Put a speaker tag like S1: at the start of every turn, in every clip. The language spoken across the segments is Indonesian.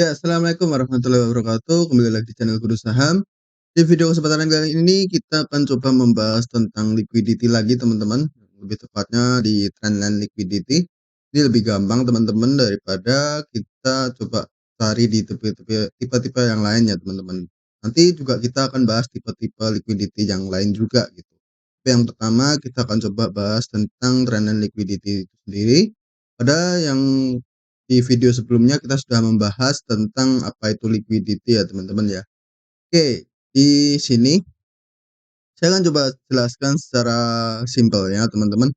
S1: Ya, assalamualaikum warahmatullahi wabarakatuh. Kembali lagi di channel Guru Saham. Di video kesempatan kali ini kita akan coba membahas tentang liquidity lagi teman-teman. Lebih tepatnya di trendline liquidity. Ini lebih gampang teman-teman daripada kita coba cari di tipe-tipe yang lain ya teman-teman. Nanti juga kita akan bahas tipe-tipe liquidity yang lain juga gitu. Tapi yang pertama kita akan coba bahas tentang trendline liquidity itu sendiri. Pada yang di video sebelumnya kita sudah membahas tentang apa itu liquidity ya teman-teman ya. Oke, di sini saya akan coba jelaskan secara simpel ya teman-teman,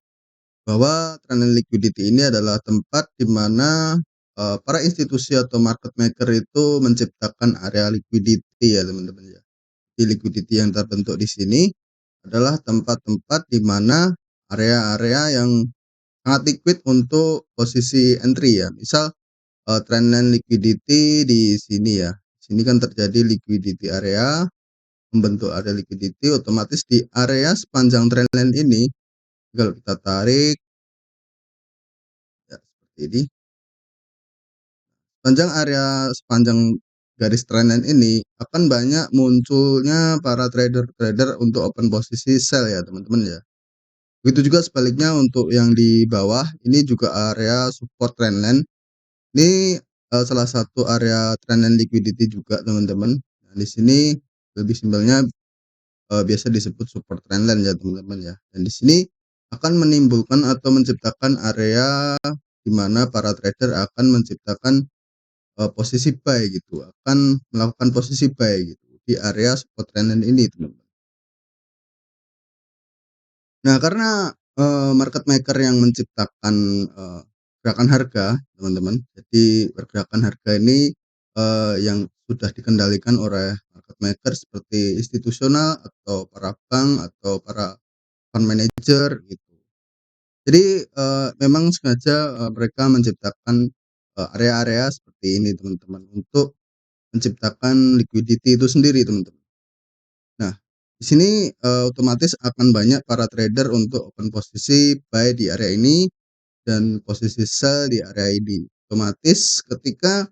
S1: bahwa trendline liquidity ini adalah tempat di mana para institusi atau market maker itu menciptakan area liquidity ya teman-teman ya. Di liquidity yang terbentuk di sini adalah tempat-tempat di mana area-area yang sangat liquid untuk posisi entry ya. Misal trendline liquidity di sini ya. Sini kan terjadi liquidity area, membentuk area liquidity, otomatis di area sepanjang trendline ini kalau kita tarik ya seperti ini. Sepanjang garis trendline ini akan banyak munculnya para trader-trader untuk open posisi sell ya teman-teman ya. Begitu juga sebaliknya untuk yang di bawah ini juga area support trendline. Ini salah satu area trendline liquidity juga teman-teman. Nah, di sini lebih simpelnya biasa disebut support trendline ya teman-teman ya. Dan di sini akan menimbulkan atau menciptakan area di mana para trader akan menciptakan posisi buy gitu, akan melakukan posisi buy gitu di area support trendline ini teman-teman. Nah karena market maker yang menciptakan gerakan harga teman-teman, jadi pergerakan harga ini yang sudah dikendalikan oleh market maker seperti institusional atau para bank atau para fund manager gitu. Jadi memang sengaja mereka menciptakan area-area seperti ini teman-teman untuk menciptakan liquidity itu sendiri teman-teman. Nah, di sini otomatis akan banyak para trader untuk open posisi buy di area ini dan posisi sell di area ini. Otomatis ketika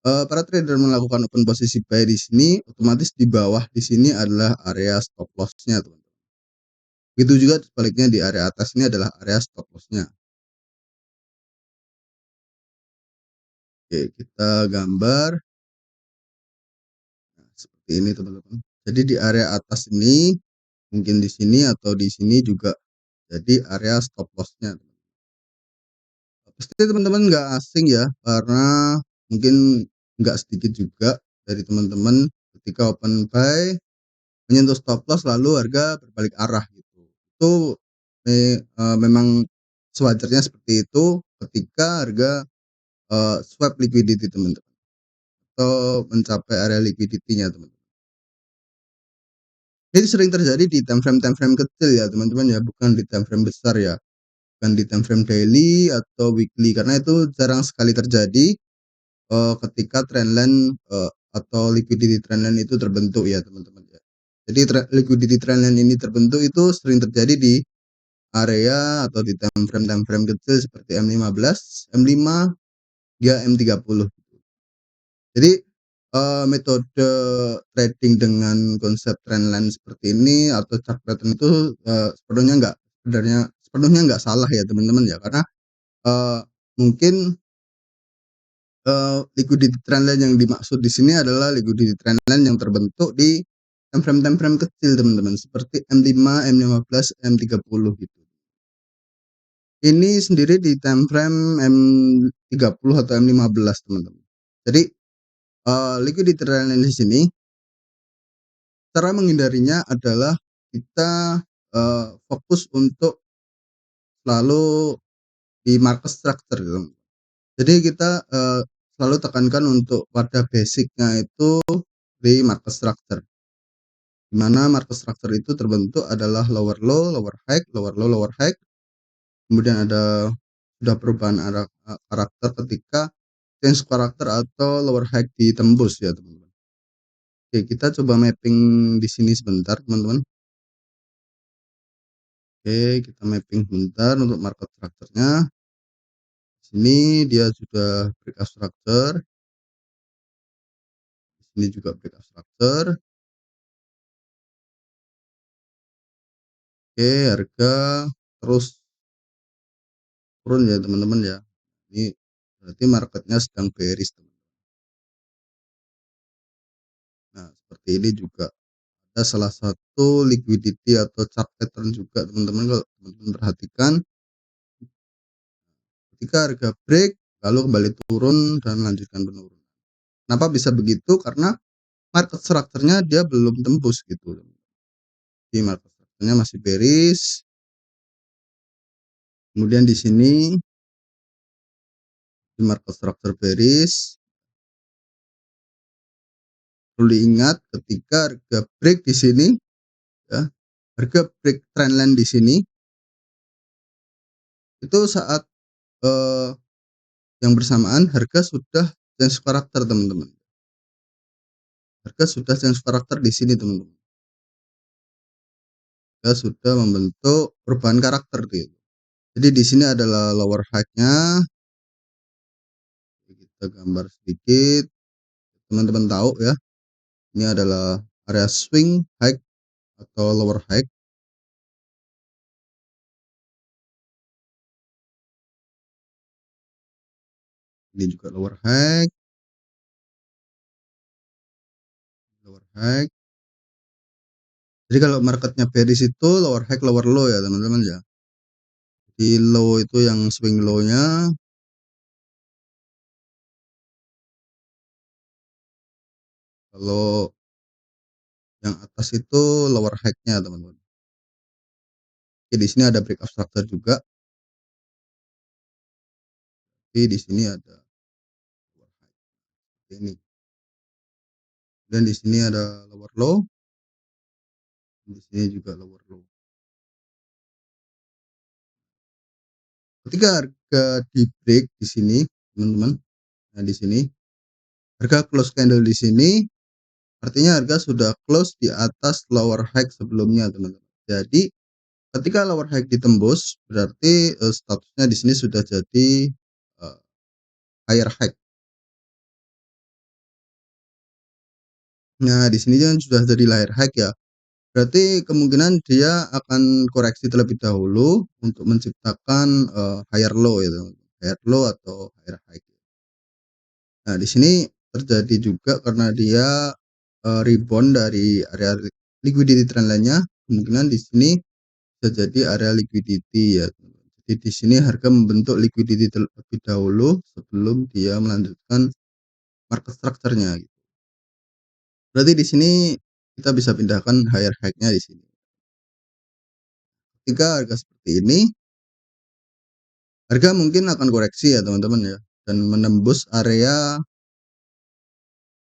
S1: para trader melakukan open posisi buy di sini, otomatis di bawah di sini adalah area stop loss-nya teman-teman. Begitu juga sebaliknya di area atas ini adalah area stop loss-nya. Oke, kita gambar nah, seperti ini teman-teman. Jadi di area atas ini mungkin di sini atau di sini juga jadi area stop loss-nya. Pasti teman-teman nggak asing ya, karena mungkin nggak sedikit juga dari teman-teman ketika open buy menyentuh stop loss lalu harga berbalik arah gitu. Itu memang sewajarnya seperti itu ketika harga swap liquidity teman-teman atau mencapai area liquidity-nya teman-teman. Ini sering terjadi di time frame kecil ya teman-teman ya, bukan di time frame besar ya. Bukan di time frame daily atau weekly karena itu jarang sekali terjadi ketika trendline atau liquidity trendline itu terbentuk ya teman-teman ya. Jadi liquidity trendline ini terbentuk itu sering terjadi di area atau di time frame kecil seperti M15, M5 hingga M30. Jadi metode trading dengan konsep trendline seperti ini atau chart pattern itu sepenuhnya nggak salah ya teman-teman ya, karena mungkin liquidity trendline yang dimaksud di sini adalah liquidity trendline yang terbentuk di time frame kecil teman-teman, seperti M5, M15, M30 gitu. Ini sendiri di time frame M30 atau M15 teman-teman. Jadi liquidity trendline di sini cara menghindarinya adalah kita fokus untuk selalu di market structure gitu. Jadi kita selalu tekankan untuk pada basic-nya itu di market structure. Di mana market structure itu terbentuk adalah lower low, lower high, lower low, lower high. Kemudian ada sudah perubahan arah karakter ketika change karakter atau lower high ditembus ya teman-teman. Oke, kita coba mapping di sini sebentar teman-teman. Oke, kita mapping sebentar untuk market structure-nya. Sini dia sudah breakout structure. Ini juga breakout structure. Oke, harga terus turun ya teman-teman ya. Ini berarti marketnya sedang bearish teman. Nah, seperti ini juga ada salah satu liquidity atau chart pattern juga teman-teman. Kalau teman-teman perhatikan, ketika harga break lalu kembali turun dan lanjutkan penurunan. Kenapa bisa begitu? Karena market structure-nya dia belum tembus gitu. Di market structure-nya masih bearish. Kemudian di sini di market structure bearish, perlu diingat ketika harga break di sini ya, harga break trendline di sini itu saat eh, yang bersamaan harga sudah change karakter teman-teman. Harga sudah change karakter di sini teman-teman. Harga sudah membentuk perubahan karakter gitu. Jadi di sini adalah lower high-nya. Kita gambar sedikit, teman-teman tahu ya. Ini adalah area swing high atau lower high. Ini juga lower high, lower high. Jadi kalau marketnya bearish itu lower high, lower low ya teman-teman ya. Di low itu yang swing low-nya, kalau yang atas itu lower high-nya teman-teman. Oke, di sini ada breakout structure juga. Tapi di sini ada lower high ini. Dan di sini ada lower low. Di sini juga lower low. Ketika harga di break di sini, teman-teman. Nah, di sini harga close candle di sini artinya harga sudah close di atas lower high sebelumnya, teman-teman. Jadi ketika lower high ditembus, berarti statusnya di sini sudah jadi higher high. Nah, di sini kan sudah jadi higher high ya. Berarti kemungkinan dia akan koreksi terlebih dahulu untuk menciptakan higher low ya, teman. Higher low atau higher high. Nah, di sini terjadi juga karena dia rebound dari area liquidity trendline-nya, kemungkinan di sini bisa jadi area liquidity ya. Jadi di sini harga membentuk liquidity terlebih dahulu sebelum dia melanjutkan market structure-nya gitu. Berarti di sini kita bisa pindahkan higher high-nya di sini. Ketika harga seperti ini, harga mungkin akan koreksi ya teman-teman ya, dan menembus area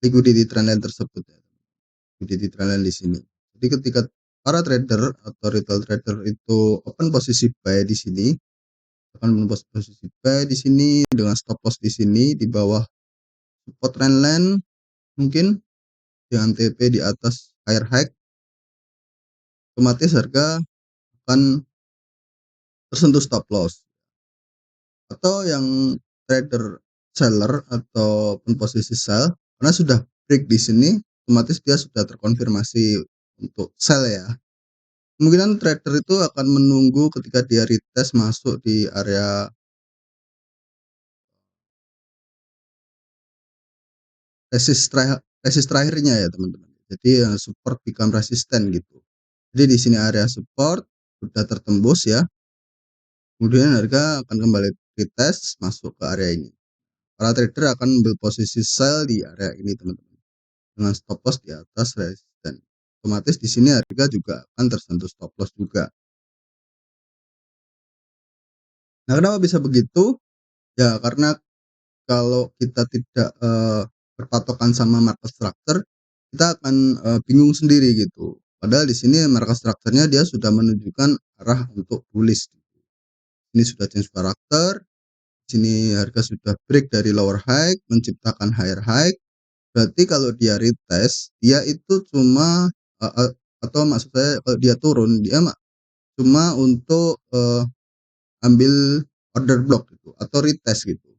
S1: liquidity trendline tersebut ya. Liquidity trendline di sini. Jadi ketika para trader atau retail trader itu open posisi buy di sini, akan membuat posisi buy di sini dengan stop loss di sini di bawah support trendline, mungkin dengan TP di atas higher high, otomatis harga akan tersentuh stop loss. Atau yang trader seller atau posisi sell, karena sudah break di sini, otomatis dia sudah terkonfirmasi untuk sell ya. Kemungkinan trader itu akan menunggu ketika dia retest masuk di area resist terakhirnya ya teman-teman. Jadi support become resistant gitu. Jadi di sini area support sudah tertembus ya. Kemudian harga akan kembali retest masuk ke area ini. Para trader akan ambil posisi sell di area ini teman-teman, dengan stop loss di atas resisten. Otomatis di sini harga juga akan tersentuh stop loss juga. Nah, kenapa bisa begitu? Ya karena kalau kita tidak berpatokan sama market structure, kita akan bingung sendiri gitu. Padahal di sini market structure-nya dia sudah menunjukkan arah untuk bullish. Ini sudah change karakter. Sini harga sudah break dari lower high, menciptakan higher high. Berarti kalau dia retest, dia itu cuma atau maksud saya kalau dia turun, dia cuma untuk ambil order block gitu atau retest gitu.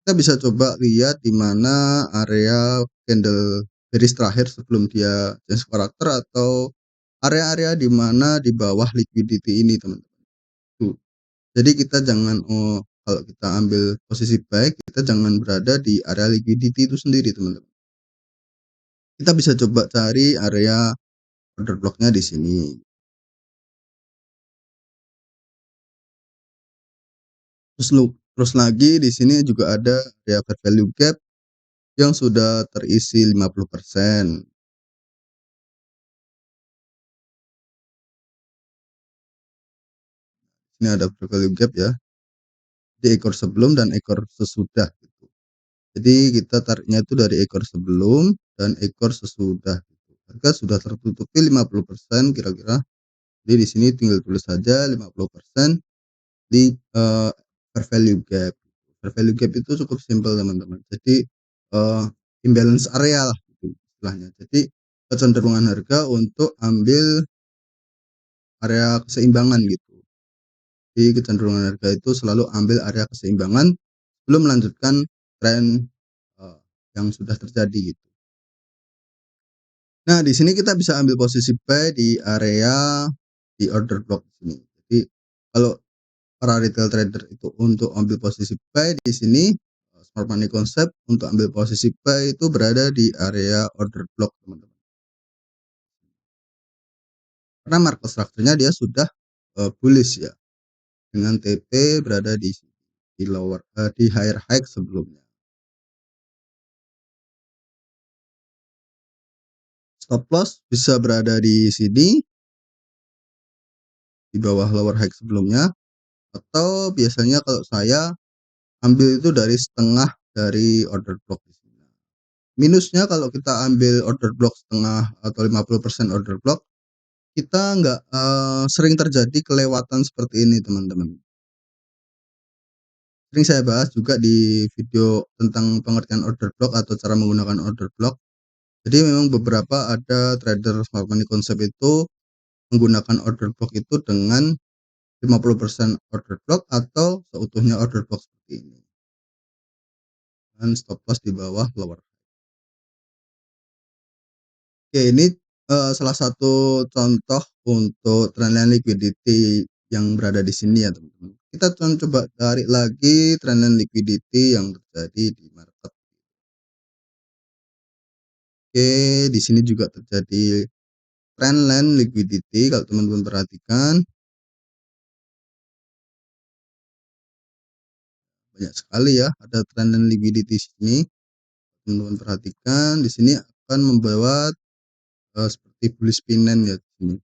S1: Kita bisa coba lihat di mana area candle bearish terakhir sebelum dia change karakter, atau area-area di mana di bawah liquidity ini, teman-teman. Tuh. Jadi kita jangan, kalau kita ambil posisi buy, kita jangan berada di area liquidity itu sendiri, teman-teman. Kita bisa coba cari area order block-nya di sini. Terus lagi di sini juga ada area fair value gap yang sudah terisi 50%. Ini ada fair value gap ya, di ekor sebelum dan ekor sesudah gitu. Jadi kita tariknya itu dari ekor sebelum dan ekor sesudah gitu. Harga sudah tertutupi 50% kira-kira. Jadi di sini tinggal tulis saja 50% di fair value gap. Fair value gap itu cukup simpel, teman-teman. Jadi imbalance area lah gitu istilahnya. Jadi kecenderungan harga untuk ambil area keseimbangan gitu. Jadi kecenderungan harga itu selalu ambil area keseimbangan sebelum melanjutkan tren yang sudah terjadi gitu. Nah, di sini kita bisa ambil posisi buy di area di order block sini. Jadi kalau para retail trader itu untuk ambil posisi buy di sini, smart money concept untuk ambil posisi buy itu berada di area order block, teman-teman. Karena market structure-nya dia sudah bullish ya, dengan TP berada di lower di higher high sebelumnya. Stop loss bisa berada di sini, di bawah lower high sebelumnya, atau biasanya kalau saya ambil itu dari setengah dari order block di sini. Minusnya kalau kita ambil order block setengah atau 50% order block, kita nggak sering terjadi kelewatan seperti ini, teman-teman. Sering saya bahas juga di video tentang pengertian order block atau cara menggunakan order block. Jadi memang beberapa ada trader smart money concept itu menggunakan order block itu dengan 50% order block atau seutuhnya order block seperti ini. Dan stop loss di bawah lower. Oke, ini salah satu contoh untuk trendline liquidity yang berada di sini ya, teman-teman. Kita coba cari lagi trendline liquidity yang terjadi di market. Oke, di sini juga terjadi trendline liquidity kalau teman-teman perhatikan. Banyak sekali ya ada trendline liquidity di sini. Teman-teman perhatikan di sini akan membawa seperti bullish pennant ya di sini.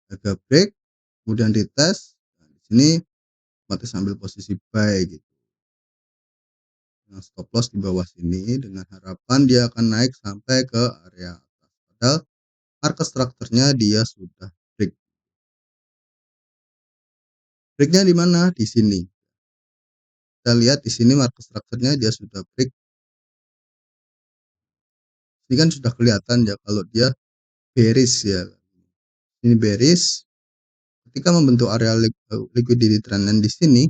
S1: Harga break, kemudian dites. Nah, di sini otomatis ambil posisi buy gitu. Nah, stop loss di bawah sini dengan harapan dia akan naik sampai ke area atas. Padahal market structure-nya dia sudah break. Breaknya di mana? Di sini. Kita lihat di sini market structure-nya dia sudah break. Ini kan sudah kelihatan ya kalau dia bearish ya. Ini bearish. Ketika membentuk area liquidity trendline di sini,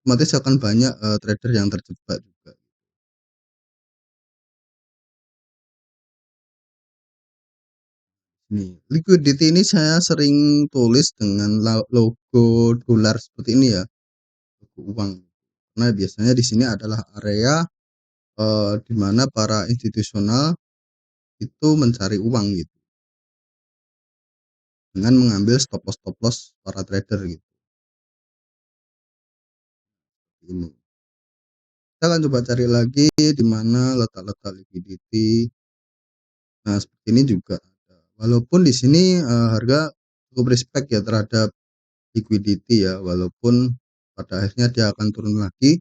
S1: otomatis akan banyak trader yang terjebak juga. Nih, liquidity ini saya sering tulis dengan logo dolar seperti ini ya, logo uang. Nah, biasanya di sini adalah area di mana para institusional itu mencari uang gitu, dengan mengambil stop loss para trader gitu. Ini. Kita akan coba cari lagi di mana letak-letak liquidity. Nah, seperti ini juga ada. Walaupun di sini harga cukup respect ya terhadap liquidity ya, walaupun pada akhirnya dia akan turun lagi.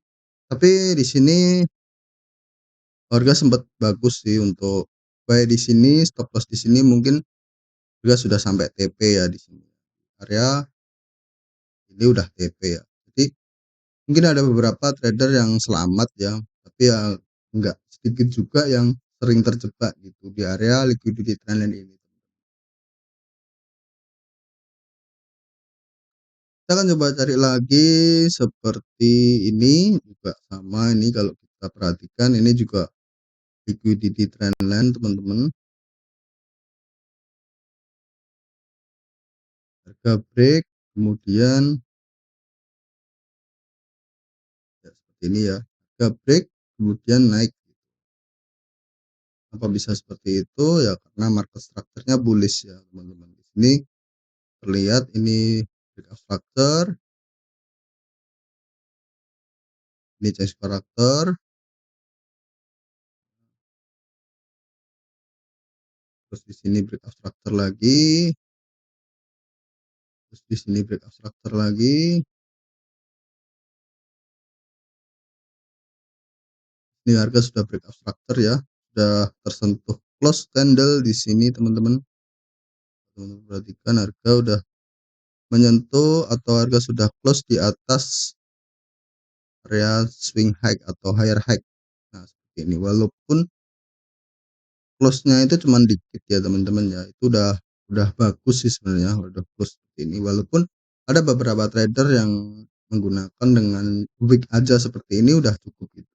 S1: Tapi di sini harga sempat bagus sih untuk buy di sini, stop loss di sini mungkin harga sudah sampai TP ya di sini. Area ini udah TP ya. Jadi mungkin ada beberapa trader yang selamat ya, tapi ya enggak sedikit juga yang sering terjebak gitu di area liquidity trendline ini. Kita akan coba cari lagi seperti ini, juga sama ini kalau kita perhatikan ini juga liquidity trendline teman-teman, harga break, kemudian ya seperti ini ya, harga break kemudian naik. Kenapa bisa seperti itu? Ya karena market structure-nya bullish ya teman-teman. Di sini terlihat ini breakout structure, ini change karakter, terus di sini breakout structure lagi, terus di sini breakout structure lagi. Ini harga sudah breakout structure ya, sudah tersentuh close candle di sini teman-teman. Teman-teman perhatikan harga udah menyentuh atau harga sudah close di atas area swing high atau higher high. Nah, seperti ini. Walaupun close-nya itu cuman dikit ya teman-teman ya. Itu udah bagus sih sebenarnya udah close seperti ini. Walaupun ada beberapa trader yang menggunakan dengan wick aja seperti ini udah cukup gitu.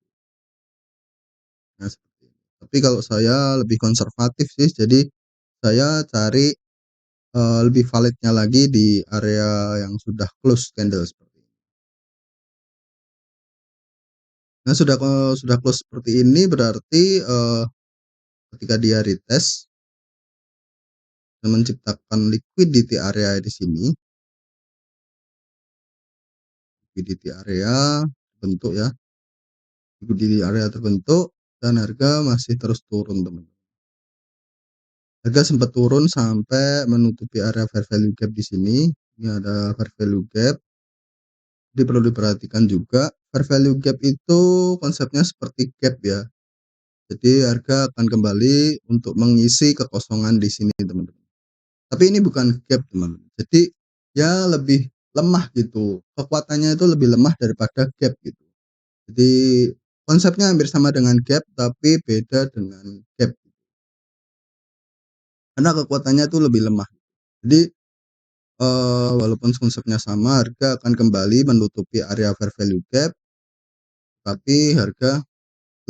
S1: Nah, seperti ini. Tapi kalau saya lebih konservatif sih, jadi saya cari lebih validnya lagi di area yang sudah close candle seperti ini. Nah, sudah close seperti ini berarti, ketika dia retest dan menciptakan liquidity area di sini, liquidity area terbentuk ya, liquidity area terbentuk dan harga masih terus turun teman-teman. Harga sempat turun sampai menutupi area fair value gap di sini. Ini ada fair value gap. Jadi perlu diperhatikan juga fair value gap itu konsepnya seperti gap ya. Jadi harga akan kembali untuk mengisi kekosongan di sini teman-teman. Tapi ini bukan gap teman. Jadi ya lebih lemah gitu. Kekuatannya itu lebih lemah daripada gap gitu. Jadi konsepnya hampir sama dengan gap tapi beda dengan gap. Karena kekuatannya itu lebih lemah. Jadi walaupun konsepnya sama, harga akan kembali menutupi area fair value gap, tapi harga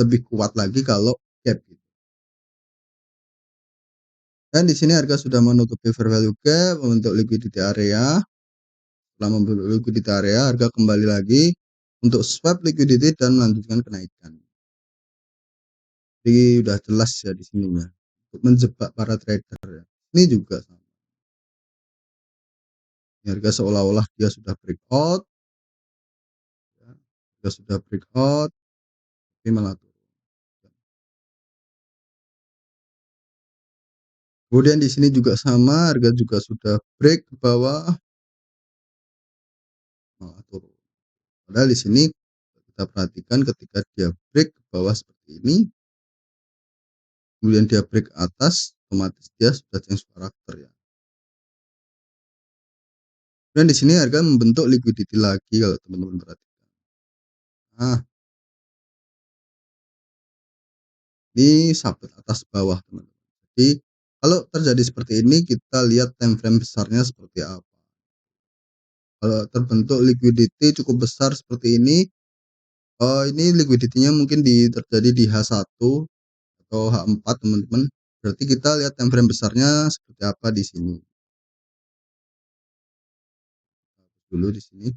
S1: lebih kuat lagi kalau gap gitu. Dan di sini harga sudah menutupi fair value gap untuk liquidity area. Setelah membentuk liquidity area, harga kembali lagi untuk swap liquidity dan melanjutkan kenaikan. Jadi udah jelas ya di sininya untuk menjebak para trader ya. Ini juga sama. Ini harga seolah-olah dia sudah breakout, ya. Dia sudah breakout, tapi malah turun. Kemudian di sini juga sama, harga juga sudah break ke bawah, malah turun. Padahal di sini kita perhatikan ketika dia break ke bawah seperti ini, kemudian dia break ke atas, otomatis dia sudah change karakter ya. Dan di sini harga membentuk liquidity lagi kalau teman-teman perhatikan. Nah, ini sabut atas bawah teman-teman. Jadi kalau terjadi seperti ini kita lihat time frame besarnya seperti apa. Kalau terbentuk liquidity cukup besar seperti ini liquidity-nya mungkin terjadi di H1 atau H4 teman-teman. Berarti kita lihat time frame besarnya seperti apa di sini. Dulu di sini.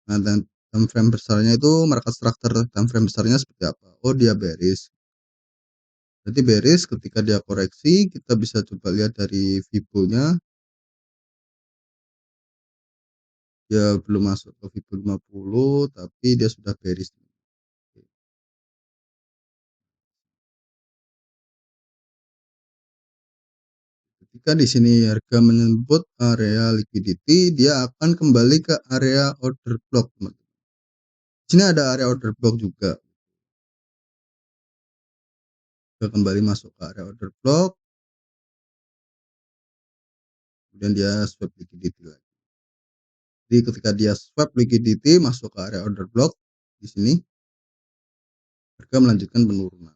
S1: Nah, dan time frame besarnya itu market structure time frame besarnya seperti apa? Oh, dia bearish. Berarti bearish ketika dia koreksi, kita bisa coba lihat dari Fibo-nya. Dia belum masuk ke Fibo 50, tapi dia sudah bearish. Ketika di sini harga menyebut area liquidity, dia akan kembali ke area order block. Di sini ada area order block juga. Dia kembali masuk ke area order block, kemudian dia swap liquidity lagi. Jadi ketika dia swap liquidity masuk ke area order block di sini, harga melanjutkan penurunan.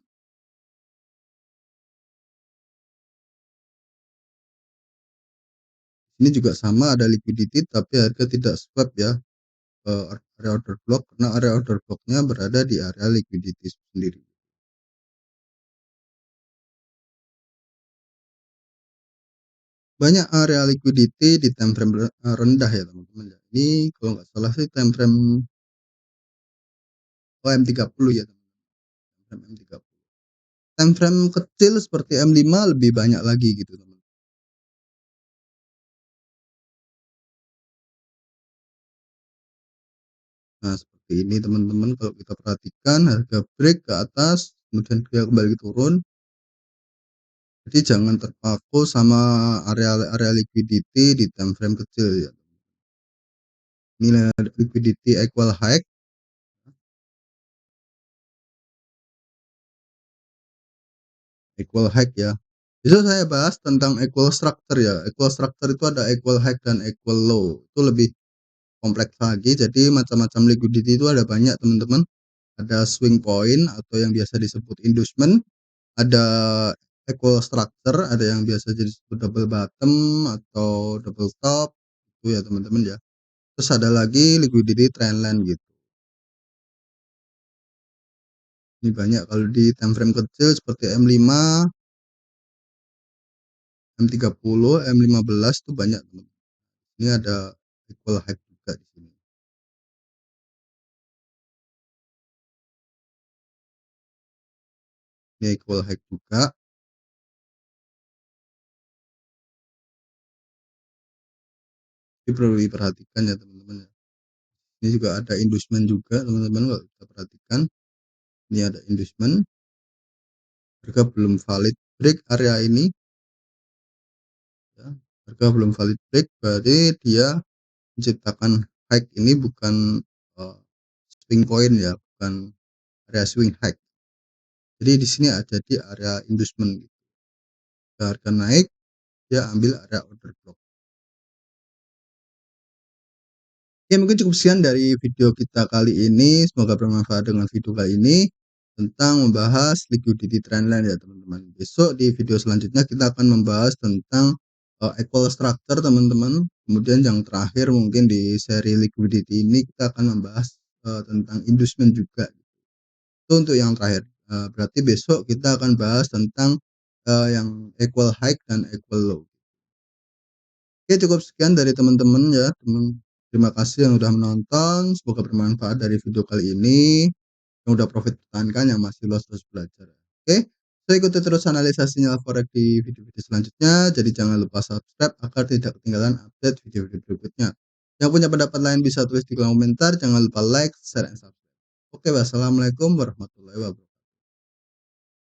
S1: Ini juga sama ada liquidity tapi harga tidak swap ya ke area order block karena area order block-nya berada di area liquidity sendiri. Banyak area liquidity di time frame rendah ya teman-teman ya. Ini kalau nggak salah sih time frame M30 ya teman-teman, M30. Time frame kecil seperti M5 lebih banyak lagi gitu teman. Nah seperti ini teman-teman kalau kita perhatikan harga break ke atas kemudian dia kembali turun. Jadi jangan terpaku sama area-area liquidity di time frame kecil ya. Nilai liquidity equal high, equal high ya. Besok saya bahas tentang equal structure ya. Equal structure itu ada equal high dan equal low. Itu lebih kompleks lagi. Jadi macam-macam liquidity itu ada banyak teman-teman. Ada swing point atau yang biasa disebut inducement, ada equal structure, ada yang biasa jadi disebut double bottom atau double top. Itu ya teman-teman ya. Terus ada lagi liquidity trendline gitu. Ini banyak kalau di time frame kecil seperti M5, M30, M15 itu banyak teman. Ini ada equal high juga di sini. Ini equal high juga. Ini perlu diperhatikan ya teman-teman ya. Ini juga ada inducement juga teman-teman kalau kita perhatikan. Ini ada inducement. Harga belum valid break area ini. Ya. Harga belum valid break berarti dia menciptakan high ini bukan swing point ya, bukan area swing high. Jadi di sini ada di area inducement. Harga naik, dia ambil area order block. Ya mungkin cukup sekian dari video kita kali ini. Semoga bermanfaat dengan video kali ini tentang membahas liquidity trendline ya teman-teman. Besok di video selanjutnya kita akan membahas tentang equal structure teman-teman. Kemudian yang terakhir mungkin di seri liquidity ini kita akan membahas tentang inducement juga. Itu untuk yang terakhir. Berarti besok kita akan bahas tentang yang equal high dan equal low. Oke, cukup sekian dari teman-teman ya, teman. Terima kasih yang udah menonton. Semoga bermanfaat dari video kali ini. Yang udah profit pertahankan, yang masih lost terus belajar. Oke, saya ikuti terus analisasinya forex di video-video selanjutnya. Jadi jangan lupa subscribe agar tidak ketinggalan update video-video berikutnya. Yang punya pendapat lain bisa tulis di kolom komentar. Jangan lupa like, share, dan subscribe. Oke, wassalamualaikum warahmatullahi wabarakatuh.